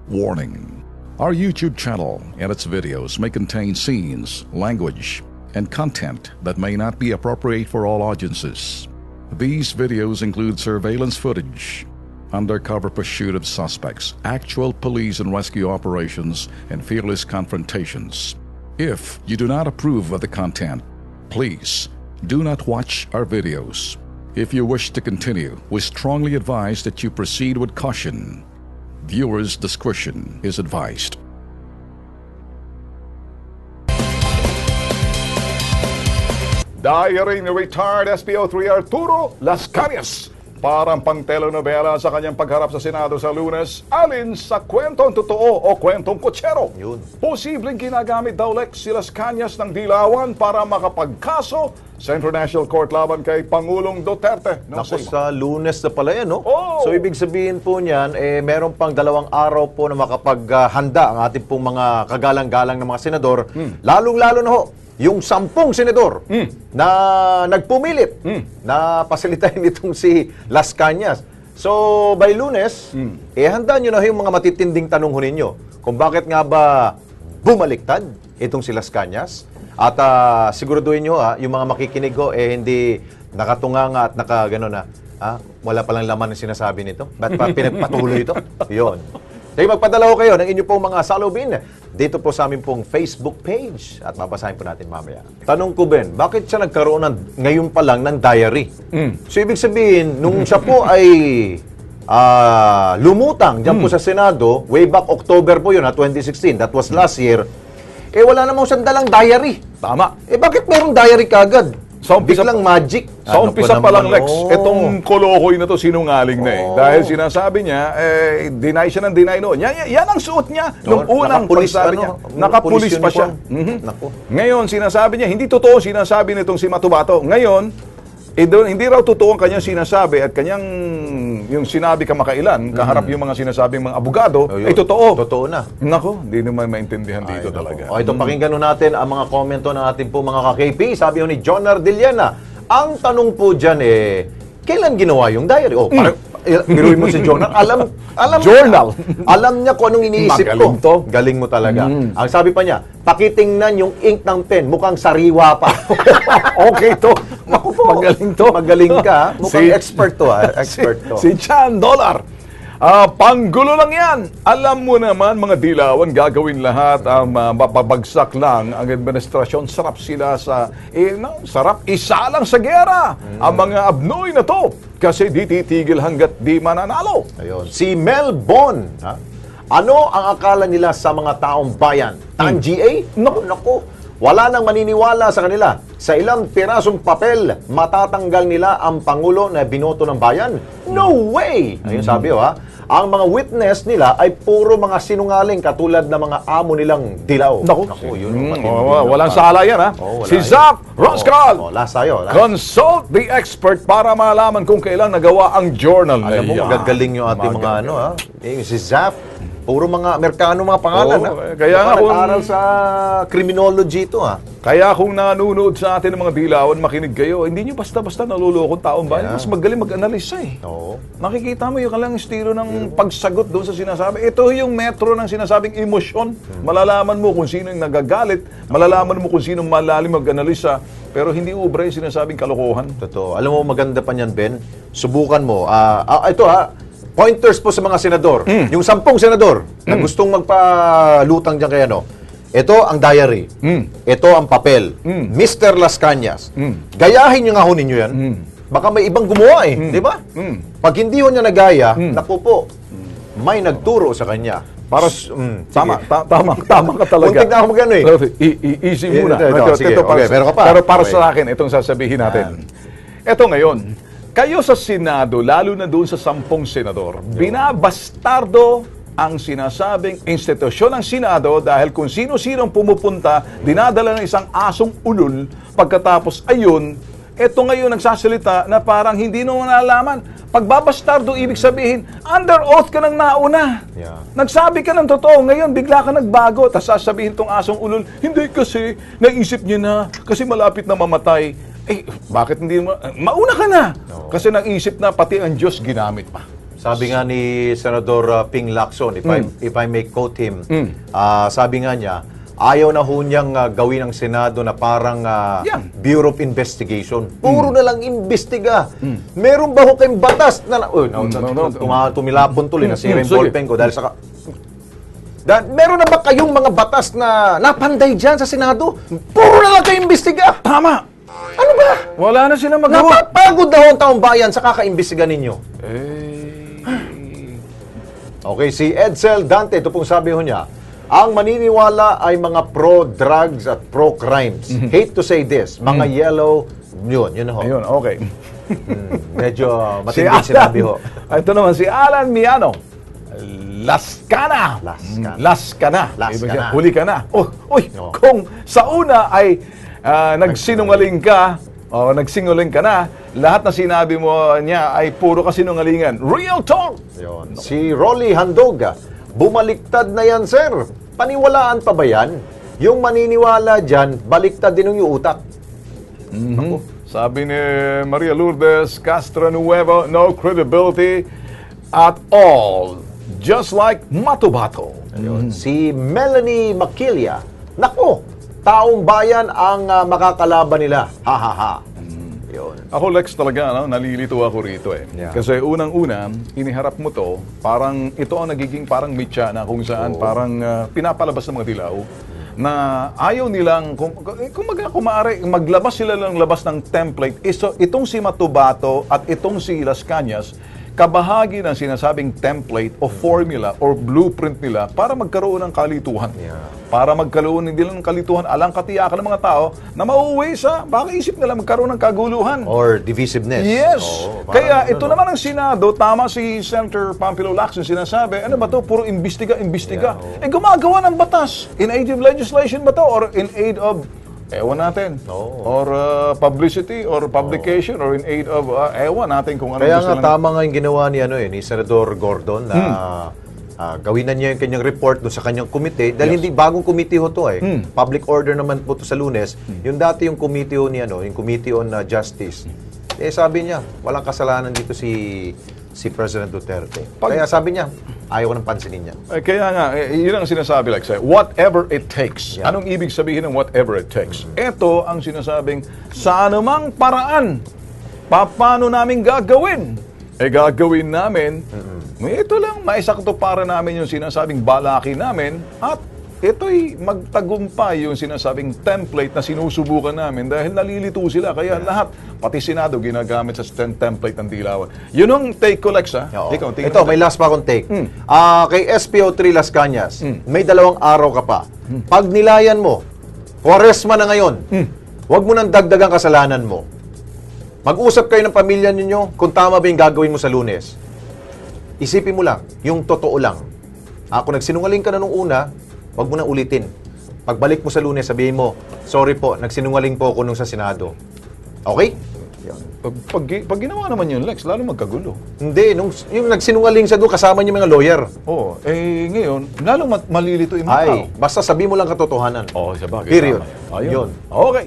Warning: our YouTube channel and its videos may contain scenes, language, and content that may not be appropriate for all audiences. These videos include surveillance footage, undercover pursuit of suspects, actual police and rescue operations, and fearless confrontations. If you do not approve of the content, please do not watch our videos. If you wish to continue, we strongly advise that you proceed with caution. Viewers' discretion is advised. Diary ni retired SPO3 Arturo Las Cañas. Parang pang telenovela sa kanyang pagharap sa Senado sa Lunes, alin sa kwentong totoo o kwentong kutsero. Yun. Posibleng ginagamit daw si Las Cañas ng dilawan para makapagkaso sa International Court laban kay Pangulong Duterte. Naku, sa Lunes na pala yan, no? Oh! So, ibig sabihin po niyan, meron pang 2 araw po na makapaghanda ang ating pong mga kagalang-galang ng mga senador. Lalong-lalo na ho, yung 10 senador na nagpumilit na pasilitahin itong si Las Cañas. So, by Lunes, handa nyo na yung mga matitinding tanong ho ninyo. Kung bakit nga ba bumaliktad itong si Las Cañas. At siguraduhin nyo, yung mga makikinig ho, hindi nakatunganga at nakagano na, wala palang laman ang sinasabi nito. Ba't pa pinagpatuloy ito? Yun. Kaya magpadala ko kayo ng inyo pong mga salubin dito po sa aming pong Facebook page at babasahin po natin mamaya. Tanong ko, Ben, bakit siya nagkaroon ngayon pa lang ng diary? So, ibig sabihin, nung siya po ay lumutang dyan po sa Senado, way back October po yun, 2016, that was last year, wala namang siyang dalang diary. Tama. Bakit merong diary kagad? Sa umpisa Biglang magic. Sa umpisa pa lang, Lex, itong itong kolokoy na to sinungaling na Dahil sinasabi niya, deny siya ng deny noon. Yan ang suot niya nung unang pagsabi niya. Nakapulis pa siya. Naku. Ngayon, sinasabi niya, hindi totoo sinasabi nitong si Matubato. Ngayon, hindi raw totoo ang kanyang sinasabi at kanyang yung sinabi kamakailan, kaharap yung mga sinasabing mga abogado, ay totoo. Totoo na. Nako, hindi naman maintindihan dito talaga. O ito, pakinggan natin ang mga komento ng ating po mga ka-KP. Sabi ni John Ardiliana, ang tanong po dyan kailan ginawa yung diary? Parang, biruin mo si John, alam Journal. Alam niya kung anong iniisip Magaling ko. Galing mo talaga. Ang sabi pa niya, pakitingnan yung ink ng pen, mukhang sariwa pa. Okay to. Naku po. Magaling to. Magaling ka. Mukhang expert to. Expert to. Si Chan Dollar. Panggulo lang yan. Alam mo naman, mga dilawan, gagawin lahat ang mapabagsak lang ang administrasyon. Sarap sila sa, sarap isa lang sa gera. Ang mga abnoy na to. Kasi di titigil hanggat di mananalo. Ayun. Si Mel Bon. Ano ang akala nila sa mga taong bayan? Tang-GA? Naku. Wala nang maniniwala sa kanila. Sa ilang pirasong papel, matatanggal nila ang Pangulo na binoto ng bayan? No way! Ayun sabi ang mga witness nila ay puro mga sinungaling katulad ng mga amo nilang dilaw. Naku, yun. Walang sala yan, ha? Wala Si yan. Zach Roscal. Last tayo. Consult the expert para malaman kung kailan nagawa ang journal na Alam mo, yan. magagaling yung ating mga si Zaf, puro mga Amerikano mga pangalan. Kaya nga nag-aral sa criminology ito. Kaya kung nanonood sa atin ng mga dilawan, makinig kayo, hindi nyo basta-basta nalulokong taong bayan. Mas magaling mag-analisa Oo. Nakikita mo yung kalang estilo ng pagsagot doon sa sinasabi. Ito yung metro ng sinasabing emosyon. Malalaman mo kung sino yung nagagalit, malalaman mo kung sino malalim mag-analisa, pero hindi ubra yung sinasabing kalokohan. Totoo. Alam mo, maganda pa niyan, Ben. Subukan mo. Ito pointers po sa mga senador. Yung 10 senador na gustong magpalutang dyan kay ito ang diary. Ito ang papel. Mr. Las Cañas. Gayahin nyo nga ho ninyo yan. Baka may ibang gumawa di ba? Pag hindi ho niya nagaya, naku po, may nagturo sa kanya. Para tama ka talaga. Kung tignan ako magano Easy muna. Sige, pero para sa akin, itong sasabihin natin. Ito ngayon, kayo sa Senado, lalo na doon sa 10 senador, binabastardo ang sinasabing institusyon ng Senado dahil kung sino-sinong pumupunta, dinadala ng isang asong ulol, pagkatapos ayun, eto ngayon nagsasalita na parang hindi mo nalaman. Pagbabastardo, ibig sabihin, under oath ka nang nauna. Yeah. Nagsabi ka ng totoo, ngayon bigla ka nagbago, tapos sasabihin tong asong ulol, hindi kasi, naisip niya na, kasi malapit na mamatay. Bakit hindi mo, mauna ka na. Kasi naisip na pati ang Diyos ginamit pa. Sabi nga ni Senador Ping Lacson, if I may quote him, sabi nga niya, ayaw na ho niyang gawin ng Senado na parang Yan. Bureau of Investigation. Puro na lang imbestiga. Meron ba ho kayong batas na... tumilapon tuloy, nasira yung Sige. ballpen ko dahil sa... meron na ba kayong mga batas na napanday dyan sa Senado? Puro na lang kayo imbestiga. Tama! Ano ba? Wala na silang magawa. Napapagod na ho ang taong bayan sa kakaimbestiga ninyo. Okay, si Edsel Dante, ito pong sabi ho niya, ang maniniwala ay mga pro-drugs at pro-crimes. Hate to say this, mga yellow, yun ho. Ayun, okay. Medyo matinding sinabi ho. Ito naman, si Alan Miano. Laskana. Laskana. Ibig sabihin, huli ka na. Uy, No. kung sa una ay nagsinungaling ka, o nagsinungaling ka na, lahat na sinabi mo niya ay puro kasinungalingan. Real talk! Yun. Si Rolly Handoga, bumaliktad na yan, sir. Paniwalaan pa ba yan? Yung maniniwala dyan, baliktad din yung utak. Sabi ni Maria Lourdes Castronuevo, no credibility at all. Just like Matubato. Si Melanie Makilia, nako, taong bayan ang makakalaban nila. Ha ha ha. Yun. Ako, Lex, talaga, nalilito ako rito eh. Yeah. Kasi unang-una, iniharap mo to, parang ito ang nagiging parang mitya na kung saan parang pinapalabas ng mga dilaw na ayaw nilang, kung maaari, maglabas sila ng labas ng template. Itong si Matubato at itong si Las Cañas, kabahagi ng sinasabing template o formula or blueprint nila para magkaroon ng kalituhan. Yeah. Para magkaroon hindi lang ng kalituhan, alang katiyakan ng mga tao na mauuwi sa, baka isip nila magkaroon ng kaguluhan. Or divisiveness. Yes. Oo, Kaya parang ito naman ang Senado, tama si Senator Pampilo Lacson sinasabi, ano ba to? Puro imbestiga. Yeah, Gumagawa ng batas. In aid of legislation ba to? Or in aid of, ewan natin. Oo. Or publicity or publication or in aid of, ewan natin kung ano Kaya gusto nga lang. tama nga yung ginawa ni Senador Gordon na gawin na niya yung kanyang report doon sa kanyang komite dahil hindi bagong komite ho to eh. Public order naman po to sa Lunes. Yung dati yung komite ho ni yung Committee on Justice. Eh sabi niya, walang kasalanan dito si President Duterte. Kaya sabi niya, ayaw ko nang pansinin niya. Kaya nga, yun ang sinasabi, like, whatever it takes. Yeah. Anong ibig sabihin ng whatever it takes? Ito ang sinasabing, sa anumang paraan, paano namin gagawin? Gagawin namin, ito lang, maisakto para namin yung sinasabing balaki namin, at ito'y magtagumpay yung sinasabing template na sinusubukan namin dahil nalilito sila. Kaya lahat, pati Senado, ginagamit sa template ng dilawan. Yun ang take ko, Lex, ha? Oo. Ikaw, tingin Ito, mo. may last pa akong take. Kay SPO3 Las Cañas, may 2 araw ka pa. Pag nilayan mo, Kwaresma na ngayon, huwag mo nang dagdagang kasalanan mo. Mag-usap kayo ng pamilya ninyo kung tama ba yung gagawin mo sa Lunes. Isipin mo lang, yung totoo lang. Kung nagsinungaling ka na nung una, huwag mo nang ulitin. Pagbalik mo sa Lunes, sabihin mo, sorry po, nagsinungaling po ako nung sa Senado. Okay? Pag ginawa naman yun, Lex, lalo magkagulo. Hindi, yung nagsinungaling sa doon, kasama niyo mga lawyer. Oo. Ngayon, lalong malilito yung mga tao. Ay, basta sabihin mo lang katotohanan. Oo, sabagay. Period. Tama. Ayun. Yun. Okay.